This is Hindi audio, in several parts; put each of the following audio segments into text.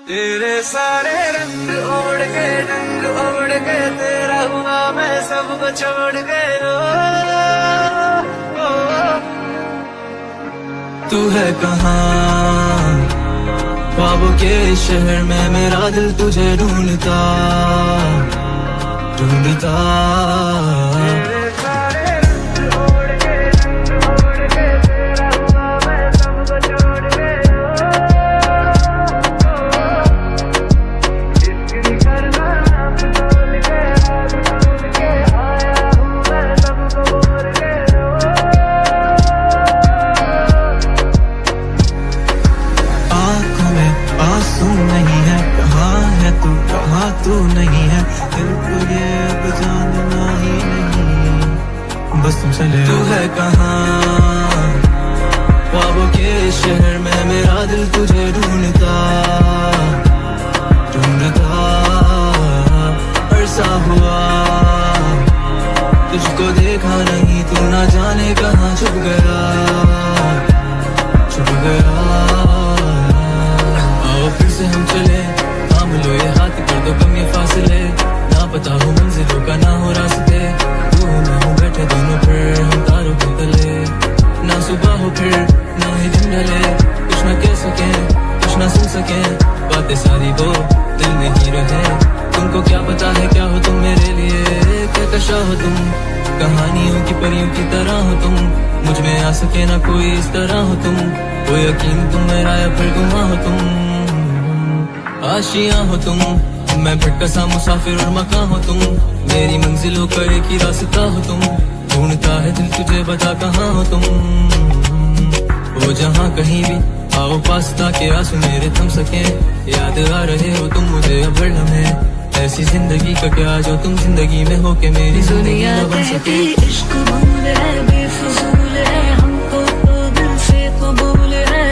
तेरे सारे रंग ओढ़ के तेरा हुआ मैं सबको छोड़ के ओ, तू है कहाँ ख्वाबों के शहर में मेरा दिल तुझे ढूंढता ढूंढता तू नहीं है दिल को ये अब जानना ही नहीं बस तुम चले तू है कहाँ ख्वाबों के शहर में मेरा दिल तुझे ढूंढता ढूंढता अरसा हुआ तुझको देखा नहीं तू ना जाने कहाँ छुप गया आओ फिर से हम चले थाम लो ये हाथ कर दो कम ये फासले ना पता हो मंजिलों का ना हो रास्ते तू मैं हूँ बैठे दोनों फिर हम तारों के तले ना सुबह हो फिर ना ही दिन ढले कुछ ना कह सके कुछ ना सुन सके बातें सारी वो दिल में ही रहे तुमको क्या पता है क्या हो तुम मेरे लिए क्या कशा हो तुम कहानियों की परियों की तरह हो तुम मुझ में आ सके ना कोई इस तरह हो तुम कोई यकीन तुम मेरा या फिर गुमा हो तुम आशियां हो तुम मैं भटका सा मुसाफिर और मकान हो तुम मेरी मंजिलों का एक ही रास्ता हो तुम ढूंढता है दिल तुझे बता कहाँ हो तुम हो जहाँ कहीं भी आओ पास ताकि आंसू मेरे थम सके याद आ रहे हो तुम मुझे अब हर लम्हे ऐसी जिंदगी का क्या जो तुम जिंदगी में हो के मेरी जिंदगी न बन सके इश्क भूल है बेफिजूल है हमको तो दिल से कबूल है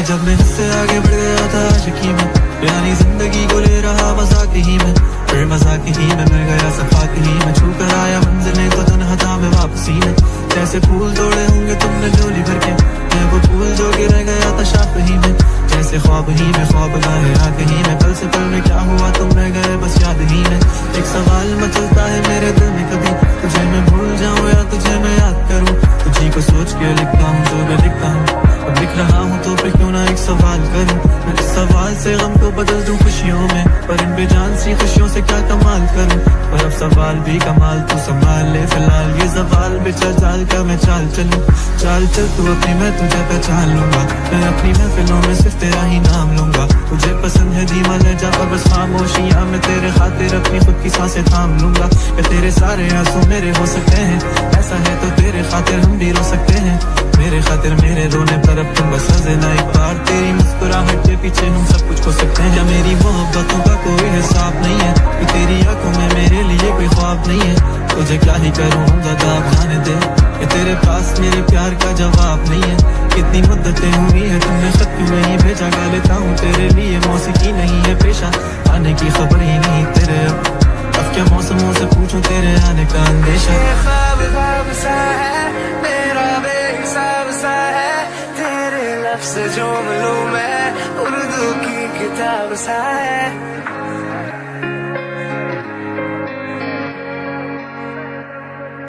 जब मैं इससे आगे बढ़ गया था आशिकी में यानी जिंदगी को ले रहा मजाक ही में फिर मजाक ही में मिल गया सफाक ही में छू कर आया मंजिलें तो तन्हा था मैं वापसी में जैसे फूल तोड़े होंगे तुमने झोली भर के मैं वो फूल जो गिर गया था शाप ही में जैसे ख्वाब ही में ख्वाब गाए आग ही में पल से पल में क्या हुआ तुम रह गए बस याद ही में एक सवाल मचलता है मेरे दिल में कभी तुझे मैं भूल जाऊं या तुझे मैं याद करूं तुझी को सोच के लिखता हूँ जो मैं लिखता हूँ अब लिख रहा हूँ तो फिर क्यों ना एक सवाल करूं मैं इस सवाल से गम को बदल दूं खुशियों में पर इन बेजान सी खुशियों से क्या कमाल करूं पर अब सवाल भी कमाल तू संभाल ले फिलहाल ये सवाल बेचा चाल का मैं चाल चलूं चाल चल तू अपनी मैं तुझे पहचान लूंगा मैं अपनी महफिलों में सिर्फ तेरा ही नाम लूंगा तुझे पसंद है धीमा ले जा और बस खामोशियां मैं तेरे खातिर अपनी खुद की सांसें थाम लूंगा मैं तेरे सारे आंसू मेरे हो सकते हैं ऐसा है तो तेरे खातिर हम भी रो सकते हैं मेरे खातिर मेरे रोने पर अब तुम बस हंसे ना एक बार तेरी मुस्कुराहट के पीछे हम सब कुछ खो सकते हैं क्या मेरी मोहब्बतों का कोई हिसाब नहीं है कि तेरी आंखों में मेरे लिए कोई ख्वाब नहीं है तुझे क्या ही करूं हम ज़्यादा जाने दे कि तेरे पास मेरे प्यार का जवाब नहीं है कितनी मुद्दतें हुई है तुमने खत क्यों नहीं भेजा गा लेता हूँ तेरे लिए मौसीकी नहीं है पेशा आने की खबर ही नहीं तेरे अब क्या मौसमों से पूछूं तेरे आने का अंदेशा ख्वाब ख्वाब सा है मेरा बेहिसाब सा है तेरे लफ्ज़ जो मिलूं मैं उर्दू की किताब सा है